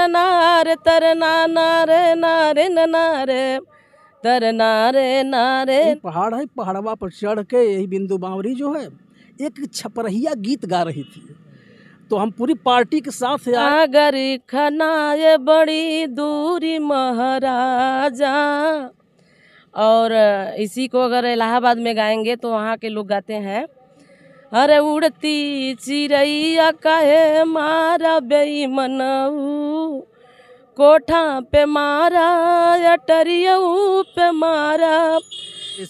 नारे तरना नारे नारे नारे तरना रे नारे। पहाड़ है, पहाड़वा पर चढ़ के यही बिंदु बावरी जो है एक छपरहिया गीत गा रही थी, तो हम पूरी पार्टी के साथ अगर खनाए बड़ी दूरी महाराजा। और इसी को अगर इलाहाबाद में गाएंगे तो वहाँ के लोग गाते हैं, अरे उड़ती चिड़ैया काहे मारा बेईमनऊ, कोठा पे मारा अटरियऊ पे मारा।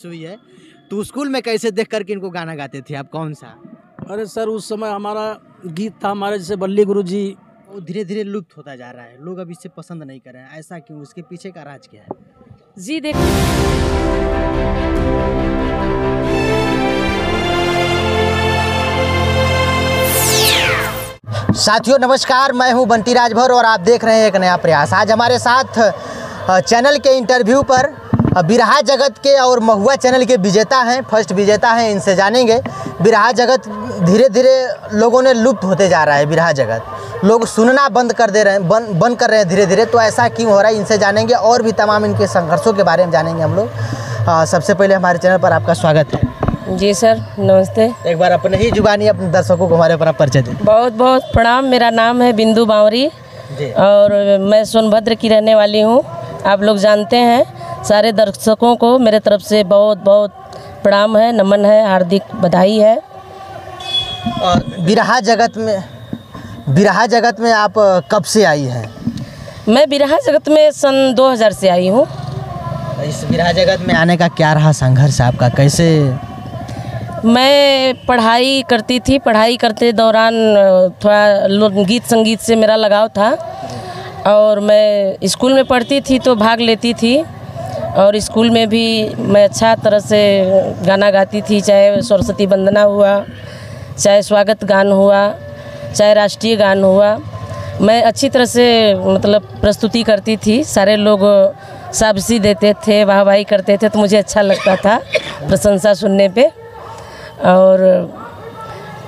हुई है तो स्कूल में कैसे देख करके इनको गाना गाते थे आप, कौन सा? अरे सर उस समय हमारा गीत था, हमारे जैसे बल्ली गुरु जी। वो धीरे धीरे लुप्त होता जा रहा है, लोग अब इसे पसंद नहीं कर रहे हैं, ऐसा क्यों? इसके पीछे का राज क्या है? जी देखिए, साथियों नमस्कार, मैं हूं बंटी राजभर और आप देख रहे हैं एक नया प्रयास। आज हमारे साथ चैनल के इंटरव्यू पर बिरहा जगत के और महुआ चैनल के विजेता हैं, फर्स्ट विजेता हैं, इनसे जानेंगे। बिरहा जगत धीरे धीरे लोगों ने लुप्त होते जा रहा है, बिरहा जगत लोग सुनना बंद कर दे रहे हैं, बंद कर रहे हैं धीरे धीरे, तो ऐसा क्यों हो रहा है इनसे जानेंगे और भी तमाम इनके संघर्षों के बारे में जानेंगे हम लोग। सबसे पहले हमारे चैनल पर आपका स्वागत है। जी सर नमस्ते। एक बार अपने ही जुबानी अपने दर्शकों को हमारे अपना परिचय दें। बहुत बहुत प्रणाम, मेरा नाम है बिंदु बावरी और मैं सोनभद्र की रहने वाली हूँ। आप लोग जानते हैं, सारे दर्शकों को मेरे तरफ से बहुत बहुत प्रणाम है, नमन है, हार्दिक बधाई है। और बिरहा जगत में आप कब से आई हैं? मैं बिरहा जगत में सन 2000 से आई हूँ। इस बिरहा जगत में आने का क्या रहा संघर्ष आपका, कैसे? मैं पढ़ाई करती थी, पढ़ाई करते दौरान थोड़ा गीत संगीत से मेरा लगाव था और मैं स्कूल में पढ़ती थी तो भाग लेती थी और स्कूल में भी मैं अच्छा तरह से गाना गाती थी, चाहे सरस्वती वंदना हुआ, चाहे स्वागत गान हुआ, चाहे राष्ट्रीय गान हुआ, मैं अच्छी तरह से मतलब प्रस्तुति करती थी। सारे लोग शाबाशी देते थे, वाहवाही करते थे, तो मुझे अच्छा लगता था प्रशंसा सुनने पे। और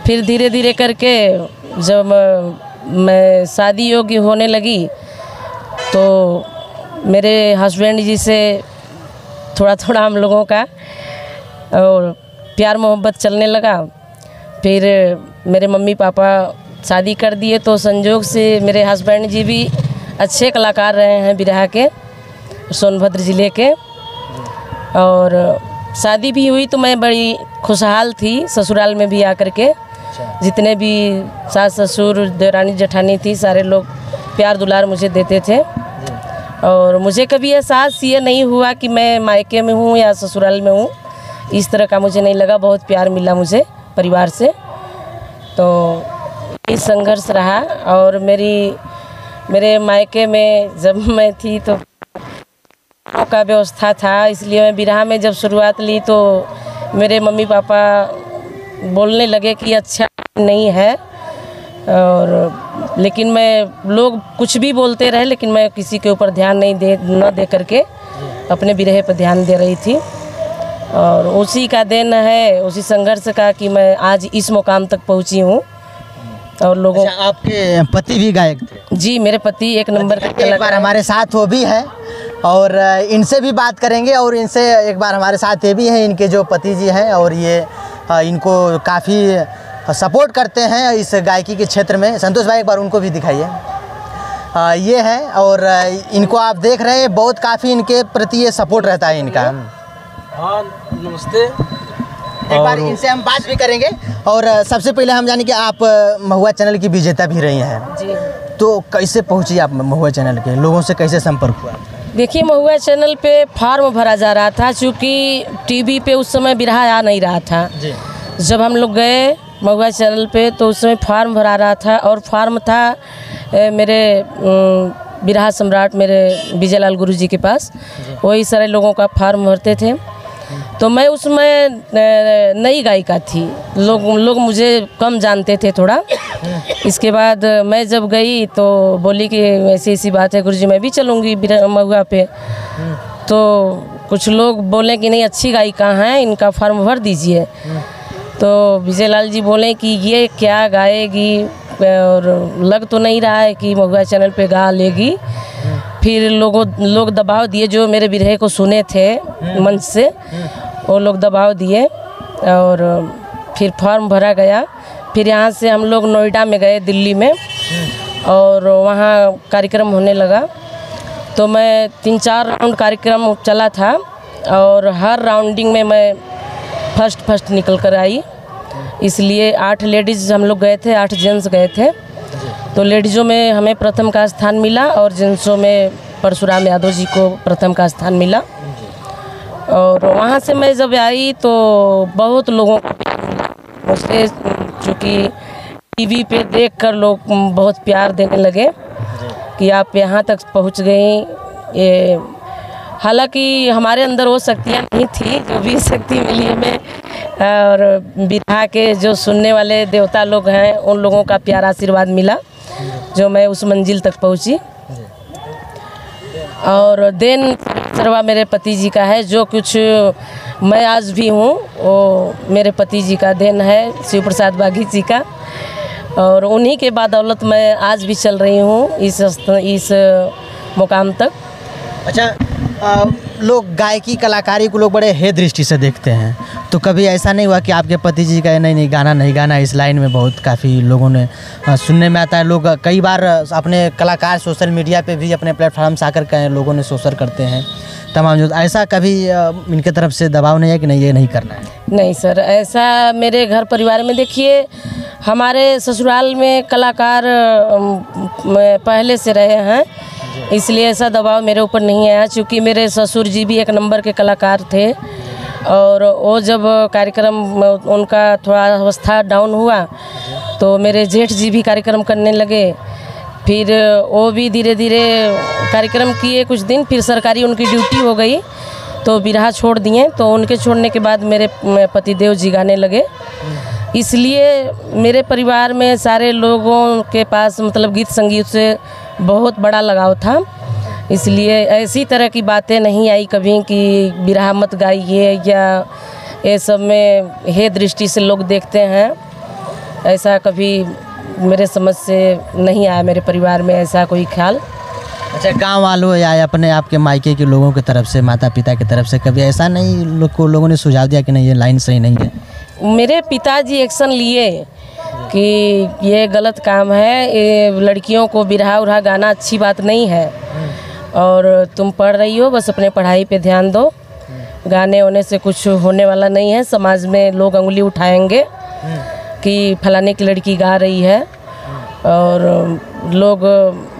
फिर धीरे धीरे करके जब मैं शादी योग्य होने लगी तो मेरे हस्बैंड जी से थोड़ा थोड़ा हम लोगों का और प्यार मोहब्बत चलने लगा। फिर मेरे मम्मी पापा शादी कर दिए तो संजोग से मेरे हस्बैंड जी भी अच्छे कलाकार रहे हैं बिरहा के, सोनभद्र ज़िले के। और शादी भी हुई तो मैं बड़ी खुशहाल थी ससुराल में भी आकर के। जितने भी सास ससुर देवरानी जेठानी थी, सारे लोग प्यार दुलार मुझे देते थे और मुझे कभी एहसास ये नहीं हुआ कि मैं मायके में हूँ या ससुराल में हूँ, इस तरह का मुझे नहीं लगा। बहुत प्यार मिला मुझे परिवार से, तो ये संघर्ष रहा। और मेरे मायके में जब मैं थी तो का व्यवस्था था, इसलिए मैं बिरहा में जब शुरुआत ली तो मेरे मम्मी पापा बोलने लगे कि अच्छा नहीं है। और लेकिन मैं, लोग कुछ भी बोलते रहे लेकिन मैं किसी के ऊपर ध्यान न दे करके अपने बिरहे पर ध्यान दे रही थी। और उसी का देन है, उसी संघर्ष का कि मैं आज इस मुकाम तक पहुंची हूं। और लोगों आपके पति भी गायक थे? जी, मेरे पति एक नंबर का एक बार हमारे साथ वो भी है और इनसे भी बात करेंगे। और इनसे एक बार हमारे साथ ये भी हैं, इनके जो पति जी हैं और ये इनको काफ़ी सपोर्ट करते हैं इस गायकी के क्षेत्र में। संतोष भाई एक बार उनको भी दिखाइए। ये हैं और इनको आप देख रहे हैं, बहुत काफ़ी इनके प्रति ये सपोर्ट रहता है इनका। हाँ नमस्ते। एक बार इनसे हम बात भी करेंगे। और सबसे पहले हम जाने कि आप महुआ चैनल की विजेता भी रही हैं जी, तो कैसे पहुंची आप महुआ चैनल के, लोगों से कैसे संपर्क हुआ? देखिए, महुआ चैनल पे फॉर्म भरा जा रहा था, चूँकि टीवी पे उस समय बिरहा आ नहीं रहा था जी। जब हम लोग गए महुआ चैनल पे तो उस समय फॉर्म भरा रहा था और फॉर्म था मेरे बिरहा सम्राट मेरे विजयलाल गुरु जी के पास, वही सारे लोगों का फॉर्म भरते थे। तो मैं उसमें नई गायिका थी, लोग मुझे कम जानते थे थोड़ा। इसके बाद मैं जब गई तो बोली कि ऐसी ऐसी बात है गुरुजी, मैं भी चलूँगी महुआ पे। तो कुछ लोग बोले कि नहीं, अच्छी गायिका हैं, इनका फॉर्म भर दीजिए। तो विजयलाल जी बोले कि ये क्या गाएगी, और लग तो नहीं रहा है कि महुआ चैनल पे गा लेगी। फिर लोग दबाव दिए, जो मेरे बिरहे को सुने थे मंच से, वो लोग दबाव दिए और फिर फॉर्म भरा गया। फिर यहाँ से हम लोग नोएडा में गए, दिल्ली में, और वहाँ कार्यक्रम होने लगा। तो मैं 3-4 राउंड कार्यक्रम चला था और हर राउंडिंग में मैं फर्स्ट निकल कर आई। इसलिए 8 लेडीज़ हम लोग गए थे, 8 जेंट्स गए थे। तो लेडीज़ों में हमें प्रथम का स्थान मिला और जेंट्सों में परशुराम यादव जी को प्रथम का स्थान मिला। और वहाँ से मैं जब आई तो बहुत लोगों को प्यार मिला मुझसे, चूँकि टीवी पे देखकर लोग बहुत प्यार देने लगे कि आप यहाँ तक पहुँच गई। ये हालांकि हमारे अंदर वो शक्तियाँ नहीं थी, जो भी शक्ति मिली हमें, और बिरहा के जो सुनने वाले देवता लोग हैं उन लोगों का प्यार आशीर्वाद मिला, जो मैं उस मंजिल तक पहुँची। और देन सर्वा मेरे पति जी का है। जो कुछ मैं आज भी हूँ वो मेरे पति जी का देन है, शिव प्रसाद बागी जी का। और उन्हीं के बदौलत मैं आज भी चल रही हूँ इस मुकाम तक। अच्छा, लोग गायकी कलाकारी को लोग बड़े हे दृष्टि से देखते हैं, तो कभी ऐसा नहीं हुआ कि आपके पति जी का नहीं गाना इस लाइन में बहुत काफ़ी लोगों ने सुनने में आता है। लोग कई बार अपने कलाकार सोशल मीडिया पे भी अपने प्लेटफॉर्म से आकर के लोगों ने शोषण करते हैं तमाम, जो ऐसा कभी इनके तरफ से दबाव नहीं है कि नहीं ये नहीं करना है? नहीं सर, ऐसा मेरे घर परिवार में देखिए, हमारे ससुराल में कलाकार पहले से रहे हैं, इसलिए ऐसा दबाव मेरे ऊपर नहीं आया। चूँकि मेरे ससुर जी भी एक नंबर के कलाकार थे और वो जब कार्यक्रम उनका थोड़ा अवस्था डाउन हुआ तो मेरे जेठ जी भी कार्यक्रम करने लगे। फिर वो भी धीरे धीरे कार्यक्रम किए कुछ दिन, फिर सरकारी उनकी ड्यूटी हो गई तो बिरहा छोड़ दिए। तो उनके छोड़ने के बाद मेरे पतिदेव जी गाने लगे। इसलिए मेरे परिवार में सारे लोगों के पास मतलब गीत संगीत से बहुत बड़ा लगाव था। इसलिए ऐसी तरह की बातें नहीं आई कभी कि बिरहा मत गाइए या ये सब में हे दृष्टि से लोग देखते हैं, ऐसा कभी मेरे समझ से नहीं आया। मेरे परिवार में ऐसा कोई ख्याल। अच्छा, गांव वालों या अपने आपके मायके के लोगों की तरफ से, माता पिता की तरफ से कभी ऐसा नहीं लोगों ने सुझाव दिया कि नहीं ये लाइन सही नहीं है? मेरे पिताजी एक्शन लिए कि ये गलत काम है, ये लड़कियों को बिरहा उरहा गाना अच्छी बात नहीं है और तुम पढ़ रही हो, बस अपने पढ़ाई पे ध्यान दो, गाने होने से कुछ होने वाला नहीं है। समाज में लोग उंगली उठाएंगे कि फलाने की लड़की गा रही है और लोग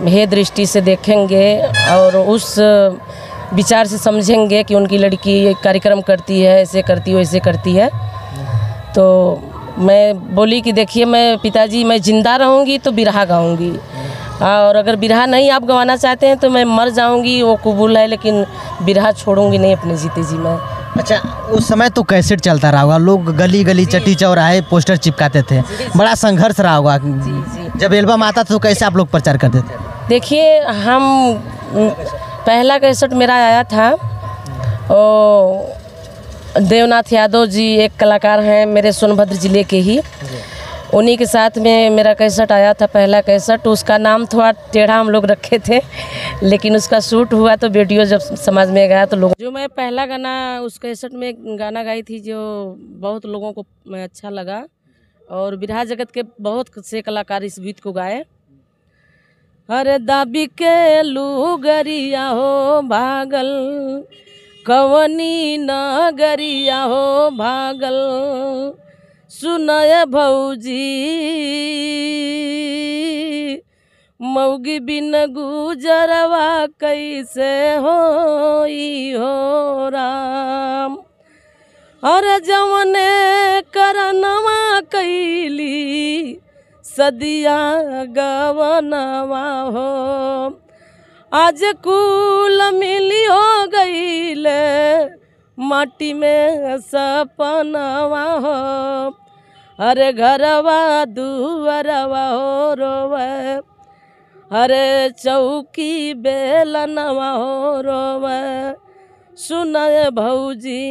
हे दृष्टि से देखेंगे और उस विचार से समझेंगे कि उनकी लड़की कार्यक्रम करती है, ऐसे करती है, वैसे करती है। तो मैं बोली कि देखिए, मैं पिताजी मैं ज़िंदा रहूँगी तो बिरहा गाऊँगी, और अगर बिरहा नहीं आप गवाना चाहते हैं तो मैं मर जाऊँगी, वो कबूल है, लेकिन बिरहा छोड़ूंगी नहीं अपने जीते जी मैं। अच्छा, उस समय तो कैसेट चलता रहा होगा, लोग गली गली चट्टी चौराहे पोस्टर चिपकाते थे, बड़ा संघर्ष रहा होगा। जब एल्बम आता था तो कैसे आप लोग प्रचार करते थे? देखिए, हम पहला कैसेट मेरा आया था, देवनाथ यादव जी एक कलाकार हैं मेरे सोनभद्र ज़िले के ही, उन्हीं के साथ में मेरा कैसेट आया था, पहला कैसेट। उसका नाम थोड़ा टेढ़ा हम लोग रखे थे, लेकिन उसका शूट हुआ तो वीडियो जब समाज में गया तो लोग, जो मैं पहला गाना उस कैसेट में गाना गाई थी जो बहुत लोगों को अच्छा लगा, और बिरहा जगत के बहुत से कलाकार इस गीत को गाए। अरे दाबी के लुगरिया हो भागल, कवनी नगरिया हो भागल, सुनय भौजी मौगी बिन गुजरवा कैसे होई हो राम। और जवने करनवा कैली सदिया गवनवा हो, आज कुल मिली हो गईले माटी में सपनवा हो। अरे घरवा दुअरवा हो रोवे, अरे चौकी बेलनवा हो रोवे, सुनय भौजी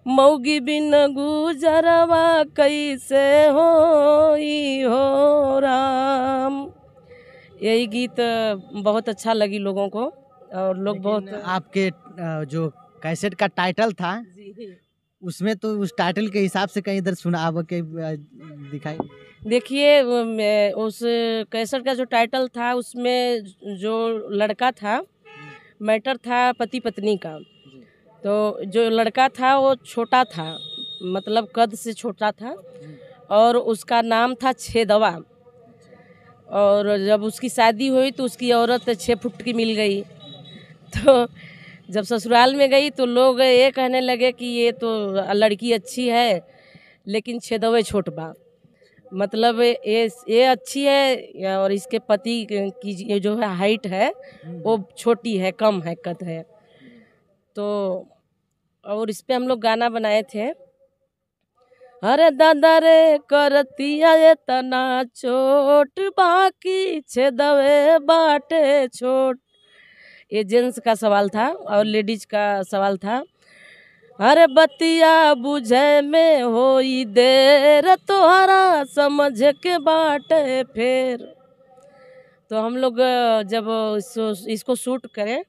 मौगी बिन गुजरवा कैसे होई हो राम। यही गीत बहुत अच्छा लगी लोगों को और लोग बहुत आपके जो कैसेट का टाइटल था उसमें तो उस टाइटल के हिसाब से कहीं इधर सुना आप के दिखाई। देखिए उस कैसेट का जो टाइटल था उसमें जो लड़का था मैटर था पति पत्नी का। तो जो लड़का था वो छोटा था, मतलब कद से छोटा था और उसका नाम था छेदवा। और जब उसकी शादी हुई तो उसकी औरत 6 फुट की मिल गई। तो जब ससुराल में गई तो लोग ये कहने लगे कि ये तो लड़की अच्छी है लेकिन छेदवे छोट बा, मतलब ये अच्छी है और इसके पति की जो है हाइट है वो छोटी है, कम है, कद है। तो और इस पे हम लोग गाना बनाए थे, अरे दादा रे करतिया ये तना चोट बाकी छेदवे बाटे छोट। ये जेंट्स का सवाल था और लेडीज का सवाल था, अरे बतिया बुझे में होई देर तोहरा समझ के बाटे फेर। तो हम लोग जब इसको शूट करें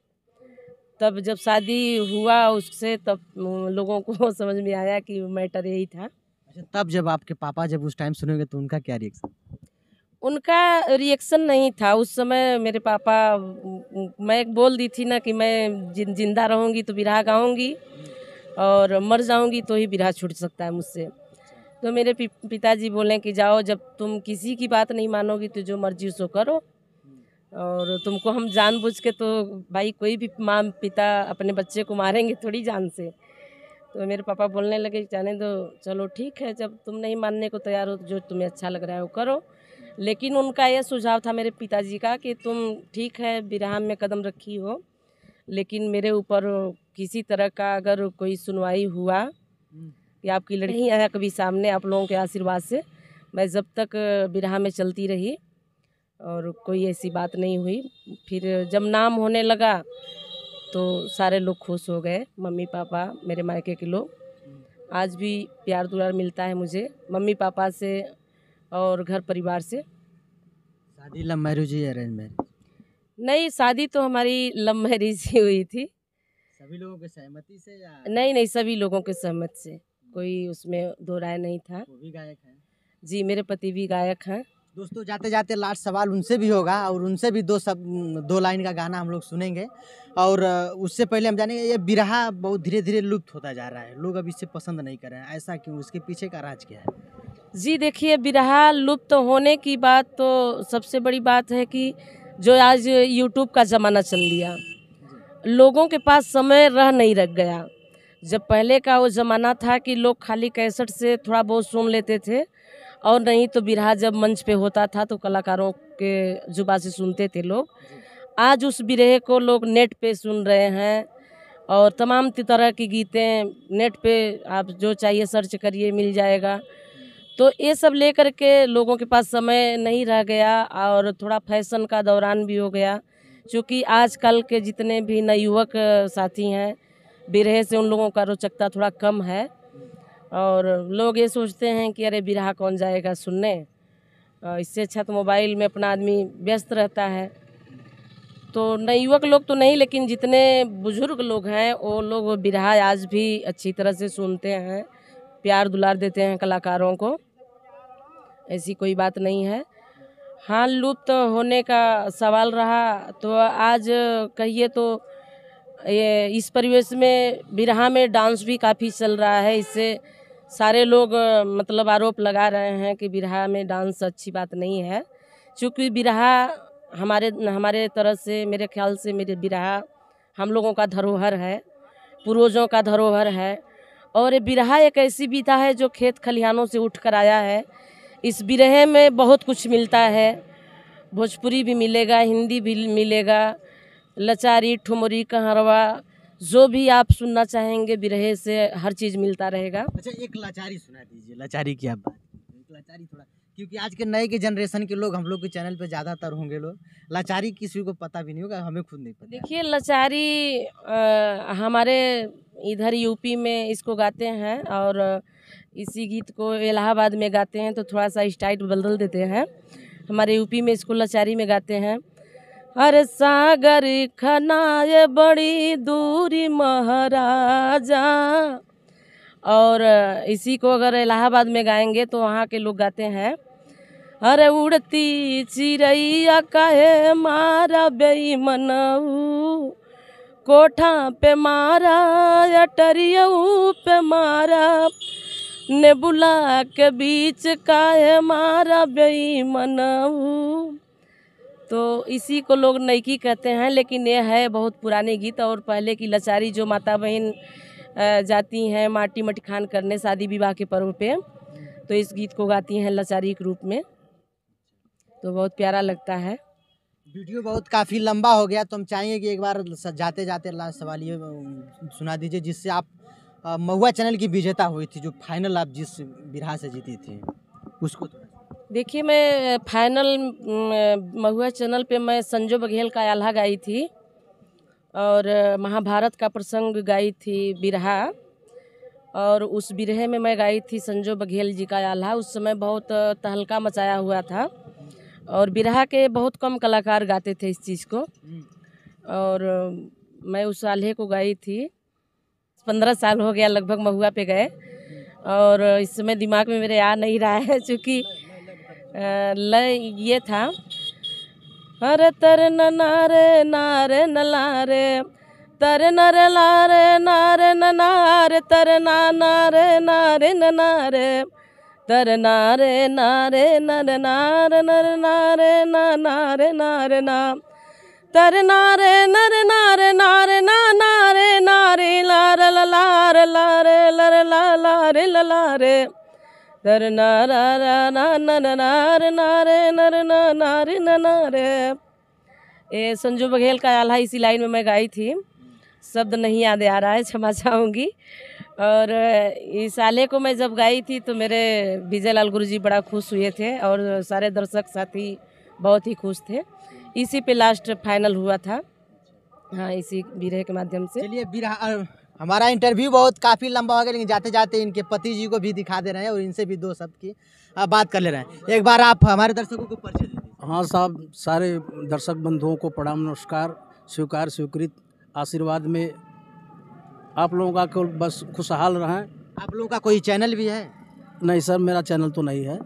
तब जब शादी हुआ उससे तब लोगों को समझ में आया कि मैटर यही था। अच्छा, तब जब आपके पापा जब उस टाइम सुनेंगे तो उनका क्या रिएक्शन? उनका रिएक्शन नहीं था उस समय। मेरे पापा, मैं बोल दी थी ना कि मैं जिंदा रहूँगी तो बिरहा गाऊँगी और मर जाऊँगी तो ही बिरहा छूट सकता है मुझसे। तो मेरे पिताजी बोले कि जाओ, जब तुम किसी की बात नहीं मानोगी तो जो मर्जी सो करो, और तुमको हम जानबूझ के तो भाई कोई भी माँ पिता अपने बच्चे को मारेंगे थोड़ी जान से। तो मेरे पापा बोलने लगे जाने दो, चलो ठीक है, जब तुम नहीं मानने को तैयार हो तो जो तुम्हें अच्छा लग रहा है वो करो। लेकिन उनका यह सुझाव था मेरे पिताजी का कि तुम ठीक है बिरहा में कदम रखी हो, लेकिन मेरे ऊपर किसी तरह का अगर कोई सुनवाई हुआ कि आपकी लड़की नहीं आया कभी सामने, आप लोगों के आशीर्वाद से मैं जब तक बिरहा में चलती रही और कोई ऐसी बात नहीं हुई। फिर जब नाम होने लगा तो सारे लोग खुश हो गए, मम्मी पापा, मेरे मायके के लोग। आज भी प्यार दुलार मिलता है मुझे मम्मी पापा से और घर परिवार से। शादी लव मैरिज या अरेंज मैरिज? नहीं, शादी तो हमारी लव मैरिज ही हुई थी। सभी लोगों के सहमति से या? नहीं, सभी लोगों के सहमति से, कोई उसमें दो राय नहीं था। वो भी गायक हैं? जी, मेरे पति भी गायक हैं। दोस्तों, जाते जाते लास्ट सवाल उनसे भी होगा और उनसे भी दो लाइन का गाना हम लोग सुनेंगे। और उससे पहले हम जानेंगे ये बिरहा बहुत धीरे धीरे लुप्त होता जा रहा है, लोग अब इसे पसंद नहीं कर रहे हैं, ऐसा क्यों? इसके पीछे का राज क्या है? जी देखिए, बिरहा लुप्त होने की बात तो सबसे बड़ी बात है कि जो आज यूट्यूब का ज़माना चल दिया, लोगों के पास समय रह नहीं रख गया। जब पहले का वो ज़माना था कि लोग खाली कैसेट से थोड़ा बहुत सुन लेते थे और नहीं तो बिरहा जब मंच पे होता था तो कलाकारों के जुबा से सुनते थे लोग। आज उस बिरहे को लोग नेट पे सुन रहे हैं और तमाम तरह की गीतें नेट पे आप जो चाहिए सर्च करिए मिल जाएगा। तो ये सब लेकर के लोगों के पास समय नहीं रह गया और थोड़ा फैशन का दौरान भी हो गया, क्योंकि आजकल के जितने भी नवयुवक साथी हैं बिरहे से उन लोगों का रोचकता थोड़ा कम है और लोग ये सोचते हैं कि अरे बिरहा कौन जाएगा सुनने, इससे अच्छा तो मोबाइल में अपना आदमी व्यस्त रहता है। तो नवयुवक लोग तो नहीं, लेकिन जितने बुजुर्ग लोग हैं वो लोग बिरहा आज भी अच्छी तरह से सुनते हैं, प्यार दुलार देते हैं कलाकारों को, ऐसी कोई बात नहीं है। हाँ, लुप्त होने का सवाल रहा तो आज कहिए तो ये इस परिवेश में बिरहा में डांस भी काफ़ी चल रहा है। इससे सारे लोग मतलब आरोप लगा रहे हैं कि बिरहा में डांस अच्छी बात नहीं है, क्योंकि बिरहा हमारे तरह से, मेरे ख्याल से मेरे बिरहा हम लोगों का धरोहर है, पूर्वजों का धरोहर है। और ये बिरहा एक ऐसी विधा है जो खेत खलिहानों से उठ कर आया है। इस बिरहे में बहुत कुछ मिलता है, भोजपुरी भी मिलेगा, हिंदी भी मिलेगा, लचारी, ठुमरी, कहरवा, जो भी आप सुनना चाहेंगे बिरहे से हर चीज़ मिलता रहेगा। अच्छा, एक लाचारी सुना दीजिए। लाचारी की आप बात, एक लाचारी थोड़ा, क्योंकि आज के नए के जनरेशन के लोग हम लोग के चैनल पे ज़्यादातर होंगे लोग, लाचारी किसी को पता भी नहीं होगा, हमें खुद नहीं पता। देखिए, लाचारी हमारे इधर यूपी में इसको गाते हैं और इसी गीत को इलाहाबाद में गाते हैं तो थोड़ा सा स्टाइल बदल देते हैं। हमारे यूपी में इसको लाचारी में गाते हैं। अरे सागर खनाए बड़ी दूरी महाराजा, और इसी को अगर इलाहाबाद में गाएंगे तो वहाँ के लोग गाते हैं, अरे उड़ती चिड़ैया काहे मारा बेईमनऊ, कोठा पे मारा अटरियऊ पे मारा, नेबुला के बीच काहे मारा बेईमनऊ। तो इसी को लोग नैकी कहते हैं, लेकिन ये है बहुत पुराने गीत। और पहले की लाचारी जो माता बहन जाती हैं माटी मटखान करने शादी विवाह के पर्व पे, तो इस गीत को गाती हैं लाचारी के रूप में, तो बहुत प्यारा लगता है। वीडियो बहुत काफ़ी लंबा हो गया, तो हम चाहेंगे कि एक बार जाते जाते लास्ट सवाल ये सुना दीजिए जिससे आप महुआ चैनल की विजेता हुई थी, जो फाइनल आप जिस बिरहा से जीती थी उसको। देखिए, मैं फाइनल महुआ चैनल पे मैं संजो बघेल का आल्हा गाई थी और महाभारत का प्रसंग गाई थी बिरहा, और उस बिरहे में मैं गाई थी संजो बघेल जी का आल्हा। उस समय बहुत तहलका मचाया हुआ था और बिरहा के बहुत कम कलाकार गाते थे इस चीज़ को, और मैं उस आल्हे को गाई थी। 15 साल हो गया लगभग महुआ पे गए, और इस समय दिमाग में मेरे आ नहीं रहा है चूँकि लय ये था, अरे तर नारे नारे नलारे तर नर लारे नारे नारे तर नारे नारे नारे तर नारे नारे नर नार नर नारे नारे नारे ना तर नारे नर नारे नारे नारे नारे लार लार लारे लर लारे लारे दर नारा ना नर नार नारे नर नारे नारे। ये संजू बघेल का आल्हा इसी लाइन में मैं गाई थी, शब्द नहीं याद आ रहा है, क्षमा चाहूँगी। और इस आल्हे को मैं जब गाई थी तो मेरे विजय लाल गुरुजी बड़ा खुश हुए थे और सारे दर्शक साथी बहुत ही खुश थे। इसी पे लास्ट फाइनल हुआ था, हाँ, इसी बिरहे के माध्यम से। चलिए, बिरहा हमारा इंटरव्यू बहुत काफ़ी लंबा हो गया, लेकिन जाते जाते इनके पति जी को भी दिखा दे रहे हैं और इनसे भी दो शब्द की बात कर ले रहे हैं। एक बार आप हमारे दर्शकों को परिचय दे दीजिए। हाँ साहब, सारे दर्शक बंधुओं को प्रणाम, नमस्कार, स्वीकार स्वीकृत आशीर्वाद में आप लोगों का को बस खुशहाल रहें। आप लोगों का कोई चैनल भी है? नहीं सर, मेरा चैनल तो नहीं है।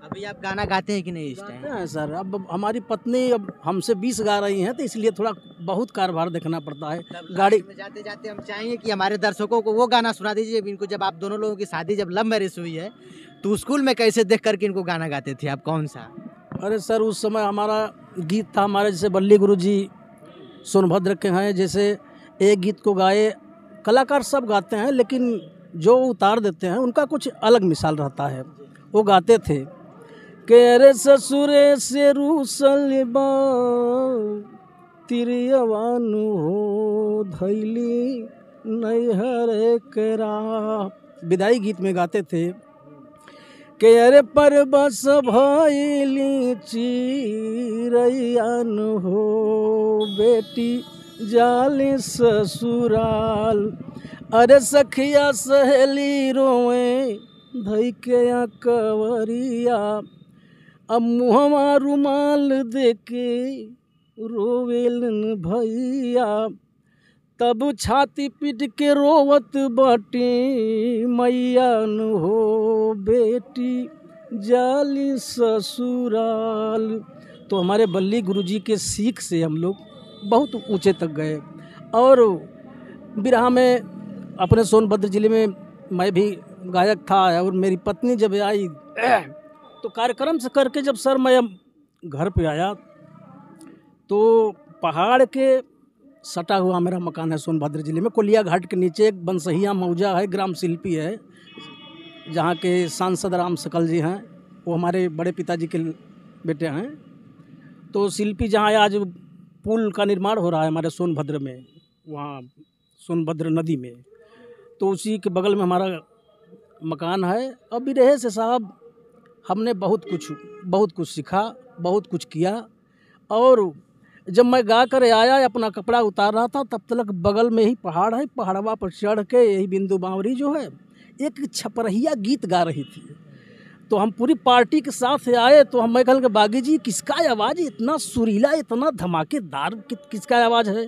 अभी आप गाना गाते हैं कि नहीं इस टाइम? है सर, अब हमारी पत्नी अब हमसे 20 गा रही हैं, तो इसलिए थोड़ा बहुत कारोबार देखना पड़ता है। गाड़ी में जाते जाते हम चाहेंगे कि हमारे दर्शकों को वो गाना सुना दीजिए इनको, जब आप दोनों लोगों की शादी जब लव मैरिज हुई है तो स्कूल में कैसे देख करके इनको गाना गाते थे आप, कौन सा? अरे सर, उस समय हमारा गीत था, हमारे जैसे बल्ली गुरु जी सोनभद्र के हैं, जैसे एक गीत को गाए, कलाकार सब गाते हैं लेकिन जो उतार देते हैं उनका कुछ अलग मिसाल रहता है। वो गाते थे के रे ससुरे से रूसल बा तिरियवानु हो धैली नैहर केरा। विदाई गीत में गाते थे के अरे पर बस भैली चिरैयान हो बेटी जाली ससुराल, अरे सखिया सहेली रोए धई के कवरिया, अब मुहमा रुमाल देके रोवेलन भैया, तब छाती पीट के रोवत बाटी मैया न हो बेटी जाली ससुराल। तो हमारे बल्ली गुरुजी के सीख से हम लोग बहुत ऊंचे तक गए। और बिरहा में अपने सोनभद्र जिले में मैं भी गायक था, और मेरी पत्नी जब आई तो कार्यक्रम से करके जब सर मैं घर पे आया तो पहाड़ के सटा हुआ मेरा मकान है सोनभद्र जिले में, कोलिया घाट के नीचे एक बनसहिया मौजा है, ग्राम शिल्पी है, जहाँ के सांसद राम सकल जी हैं, वो हमारे बड़े पिताजी के बेटे हैं। तो शिल्पी जहाँ आज पुल का निर्माण हो रहा है हमारे सोनभद्र में, वहाँ सोनभद्र नदी में, तो उसी के बगल में हमारा मकान है। अब भी रहे से साहब हमने बहुत कुछ सीखा, बहुत कुछ किया, और जब मैं गा कर आया अपना कपड़ा उतार रहा था, तब तक बगल में ही पहाड़ है, पहाड़वा पर चढ़ के यही बिंदु बावरी जो है एक छपरहिया गीत गा रही थी। तो हम पूरी पार्टी के साथ आए, तो मैं कहल कि बागी जी किसका आवाज़ इतना सुरीला, इतना धमाकेदार, किसका आवाज़ है?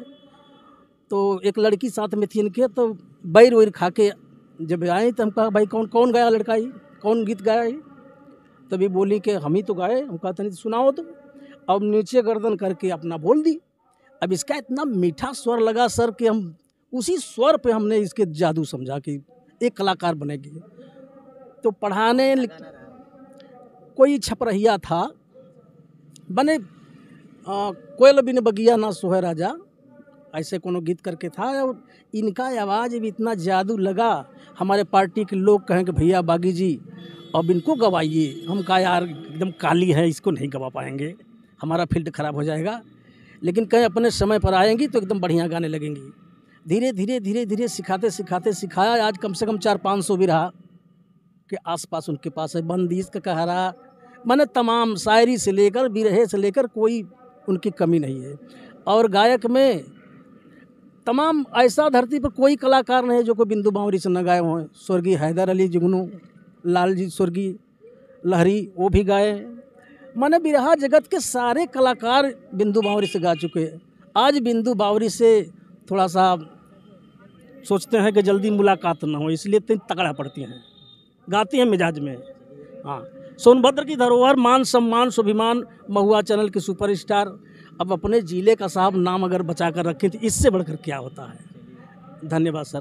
तो एक लड़की साथ में थी इनके, तो बैर वैर खा के जब आए तो हम कहा भाई कौन कौन गाया लड़का ही, कौन गीत गाया ही? तभी बोली कि हम ही तो गाए। हम कहा नहीं सुनाओ तो। अब नीचे गर्दन करके अपना बोल दी। अब इसका इतना मीठा स्वर लगा सर कि हम उसी स्वर पे हमने इसके जादू समझा कि एक कलाकार बनेगी। तो पढ़ाने कोई छपरहिया था, बने कोयल बिन बगिया ना सोहे राजा, ऐसे कोनो गीत करके था। और इनका आवाज़ भी इतना जादू लगा, हमारे पार्टी के लोग कहें कि भैया बागी जी अब इनको गवाइए। हम कहा यार एकदम काली है, इसको नहीं गवा पाएंगे, हमारा फील्ड ख़राब हो जाएगा। लेकिन कहीं अपने समय पर आएंगी तो एकदम बढ़िया गाने लगेंगी। धीरे धीरे धीरे धीरे सिखाते सिखाते सिखाया। आज कम से कम 400-500 बिरहा के आसपास उनके पास है। बंदिश का कहरा, माने तमाम शायरी से लेकर बिरहे से लेकर कोई उनकी कमी नहीं है। और गायक में तमाम ऐसा धरती पर कोई कलाकार नहीं है जो कोई बिंदु बावरी से न गाए हों। स्वर्गीय हैदर अली जुगनू, लाल जी स्वर्गीय लहरी, वो भी गाए। माने बिरहा जगत के सारे कलाकार बिंदु बावरी से गा चुके हैं। आज बिंदु बावरी से थोड़ा सा सोचते हैं कि जल्दी मुलाकात ना हो, इसलिए इतनी तगड़ा पड़ती हैं, गाती हैं मिजाज में। हाँ, सोनभद्र की धरोहर, मान सम्मान स्वाभिमान, महुआ चैनल के सुपरस्टार अब अपने जिले का साहब नाम अगर बचा कर रखे तो इससे बढ़कर क्या होता है। धन्यवाद सर,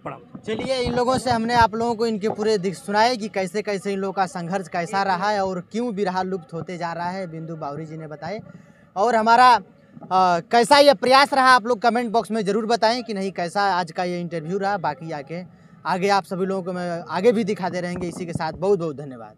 प्रणाम। चलिए, इन लोगों से हमने आप लोगों को इनके पूरे दिख सुनाए कि कैसे कैसे इन लोगों का संघर्ष कैसा रहा है और क्यों बिरहा लुप्त होते जा रहा है, बिंदु बावरी जी ने बताए। और हमारा कैसा ये प्रयास रहा आप लोग कमेंट बॉक्स में ज़रूर बताएं कि नहीं कैसा आज का ये इंटरव्यू रहा। बाकी आगे आप सभी लोगों को मैं आगे भी दिखाते रहेंगे। इसी के साथ बहुत बहुत धन्यवाद।